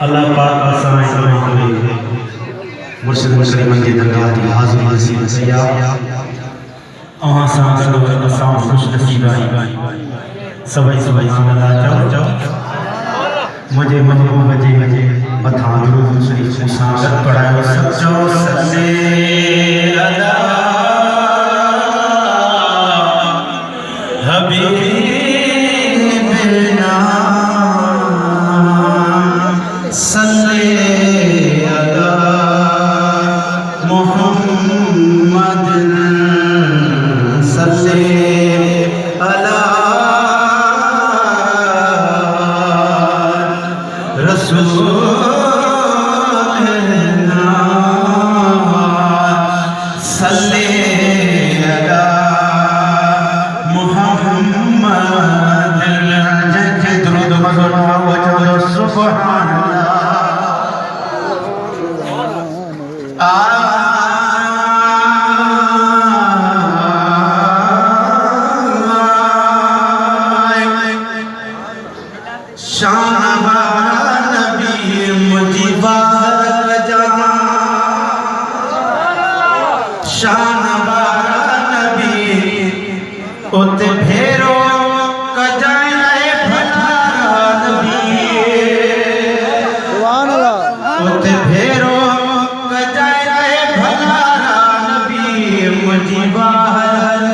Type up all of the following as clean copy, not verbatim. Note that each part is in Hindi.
अल्लाह पाक का समय समय कोई मुर्शिद करीम की दरगाह की हाजिर नसीब सया अहां सा गदो असां खुश नसीब आई सबै सुभान अल्लाह चओ मुझे महबूब जे मथा दुरूद शरीफ शान पढ़ायो सचो सल्ले अला हबीबना सल्ले अला मुहम्मद सल्ले अला रसूलना सल्ले अला मुहम्मद जय दुरूद मज़हर वजह सुभान उत भेरो कजाए भला नबी सुभान अल्लाह उत भेरो कजाए भला नबी मुझी बाहर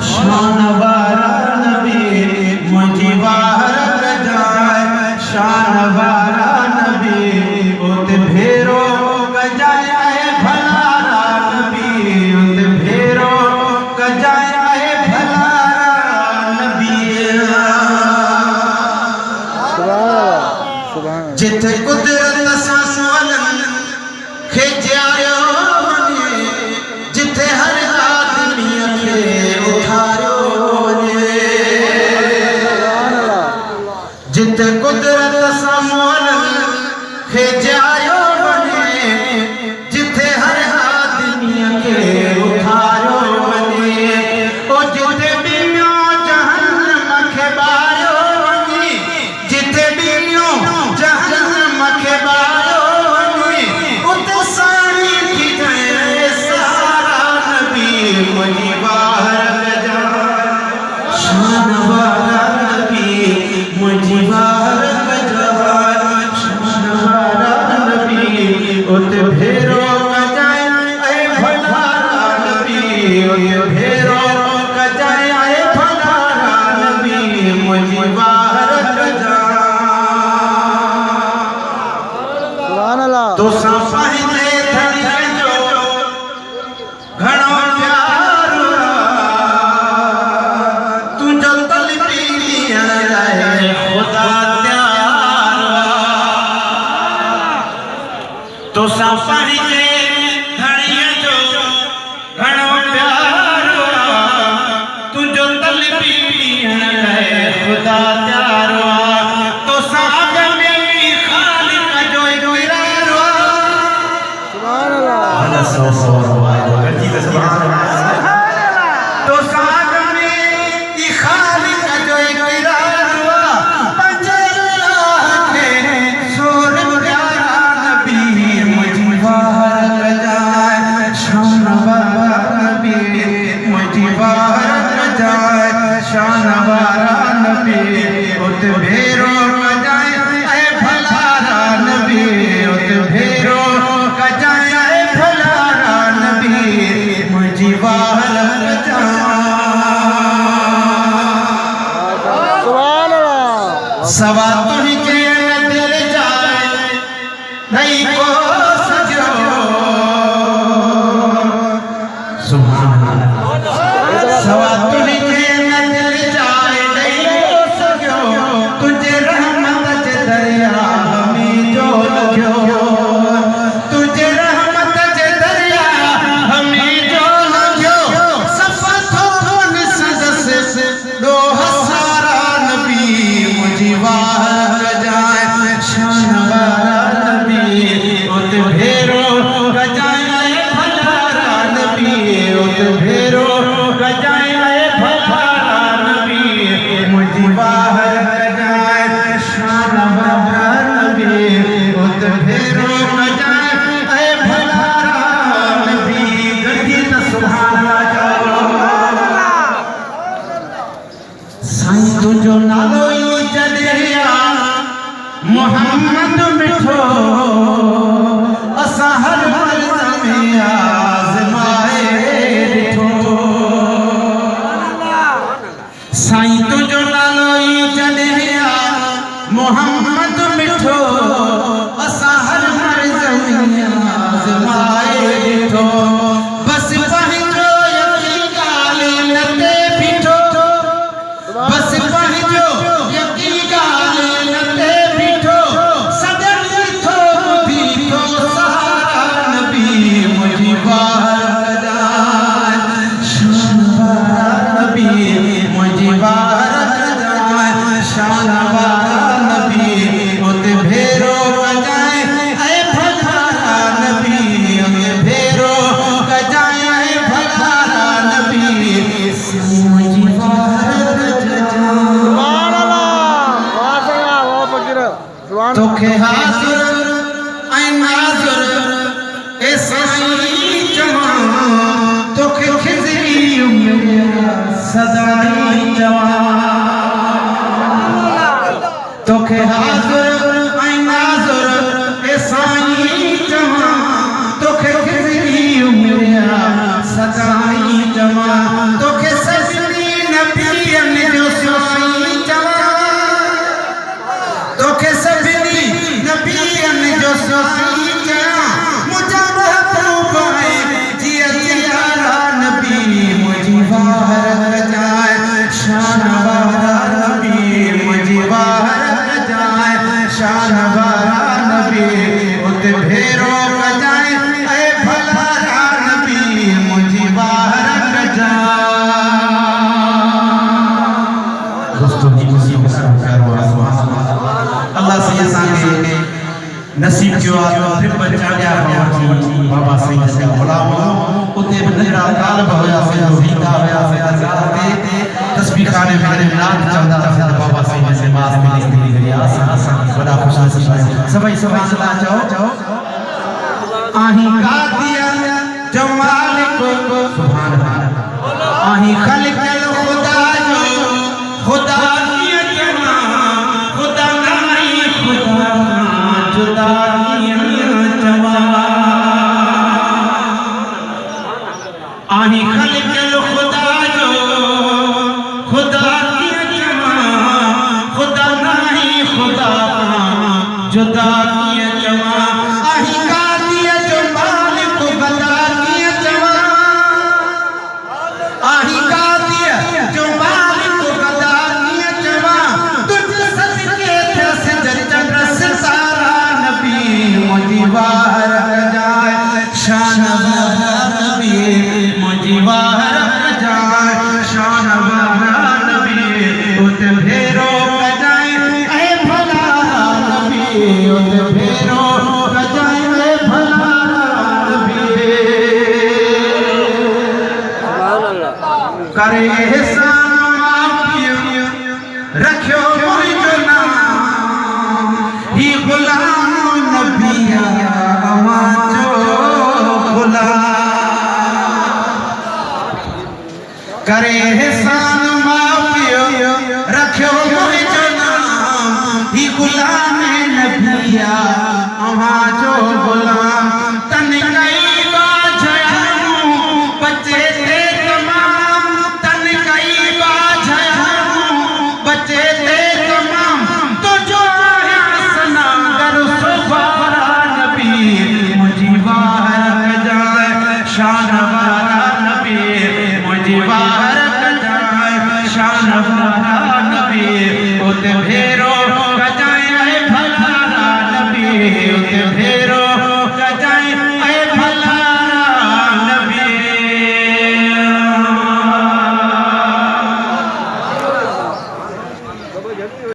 शान वाला नबी मुझी बाहर कजाए शान वाला नबी उत भेरो कजाए भला नबी उत भेरो कजाए जिथे कुदरत सां सुवलन खेजायो वञे जिथे हर आदमी खे उठारियो वञे जिथे कुदरत सां सुवलन खेजायो वञे जिथे हर आदमी खे उठारियो वञे ओ जिथे बियो जहन्नम खे बायो वञे जिथे बियो जहन्नम खे बायो वञे उते साणी थी जाए सारा नबी मुझी बाहर जा शान वाला नबी मुझी बाहर जा शान वाला नबी उते भेरो कजाए ऐ भला नबी उते भेरो कजाए ऐ भला नबी मुझी बाहर जा तो सापाहिते धड़िया जो घणो प्यार तू जल तल पीलिया रहे खुदा प्यार तो सापाहिते धड़िया जो घणो प्यार तू जल तल पीलिया रहे खुदा प्यार तो साग में भी खालिक जो तो साग में ई खालिक जो इरादा पंजे अल्लाह के सोर प्यारा नबी मुझी बाहर जाए शान वाला नबी मुझी बाहर जाए शान वाला नबी उत भेरो कजाए ऐ भला नबी उत भेरो कजाए मुझी बाहर जा सवा तुझे दिल जाए नहीं को सजो सुभान अल्लाह सवा तुझे दिल जाए नहीं को सजो तुझे रहमत के दरिया हमें जो लग्यो तुझे रहमत के दरिया हमें जो लग्यो सफतो निसद से दो हसारा नबी मुझी बाहर जा मोहम्मद मिठो असां हर मर्ज़ में आज़माए ॾिठो साईं तुंहिंजो नालो ई जॾहिं मोहम्मद मिठो असां हर मर्ज़ में आज़माए ॾिठो बस पंहिंजो यकीन ॻाल्हि न ते बीठो बस पंहिंजो यकीन ॻाल्हि न ते बीठो सदन ॾिठो बीठो सहारा नबी मुंहिंजी वार कजाए शान वारा नबी मुंहिंजी वार कजाए शान वारा नबी उते भेरो कजाए ऐं भलारा नबी उते भेरो कजाए ऐं भलारा नबी मुंहिंजी वार तोखे हाज़ुर ऐं नाज़ुर ए साईं चवां तोखे खिज़री उमिरि सदाई चवां तोखे हाज़ुर ऐं नाज़ुर ए साईं चवां तोखे खिज़री उमिरि सदाई चवां तोखे सजनी नबियनि जो साईं चवां तोखे सजनी नबियनि जो साईं चवां मुंहिंजा महबूब आहे जिया जियारा नबी मुंहिंजी वार कजाए शान वारा नबी मुंहिंजी वार कजाए शान वारा नबी उते भेरो कजाए ऐं भलारा नबी मुंहिंजी वार कजाए दोस्तों जी मुसीबत से प्यारो अल्लाह से असांखे नसीब कयो आहे त फिर बचा गया बाबा साईं जा गुलाम उते बि नंढड़ा तालब हुयासीं वींदा हुयासीं दरगाह ते तस्बीह खाने में नात चवंदा हुआसीं त बाबा साईं जे मास में निकिरी गई असां वॾा ख़ुशनसीब आहियूं सभई सुभाणे चओ आही कादिया जो मालिक सुभान अल्लाह आही खलक़ल खुदा जो खुदा कीअं चवां खुदा नाई खुदा जुदा कीअं चवां आही खलक़ल खुदा जो खुदा कीअं चवां खुदा नाई खुदा जुदा कीअं चवां आही कादिया जो मालिक गदा कीअं चवां आही कादिया जो मालिक गदा कीअं चवां तुझ सदके थियसि चंड सितारा नबी मुंहिंजी वार कजाए शान वारा नबी मुंहिंजी वार कजाए शान वारा नबी उते भेरो कजाए ऐं भलारा नबी उते भेरो कजाए ऐं भलारा नबी करे एहसान माफ़ी रखियो मुंहिंजो नाम ही गुलाम नबी अवां जो गुलाम करे एहसान माफ़ी रखियो मुंहिंजो नाम ही गुलाम नबी अवां जो गुलाम तन कई बाझयां बचे ते तमाम तन कई बाझयां बचे ते तमाम तुझो सनागर सुभारा नबी मुंहिंजी वार कजाए शान वारा नबी मुंहिंजी वार कजाए शान वारा नबी उते भेरो कजाए भलारा नबी उते भेरो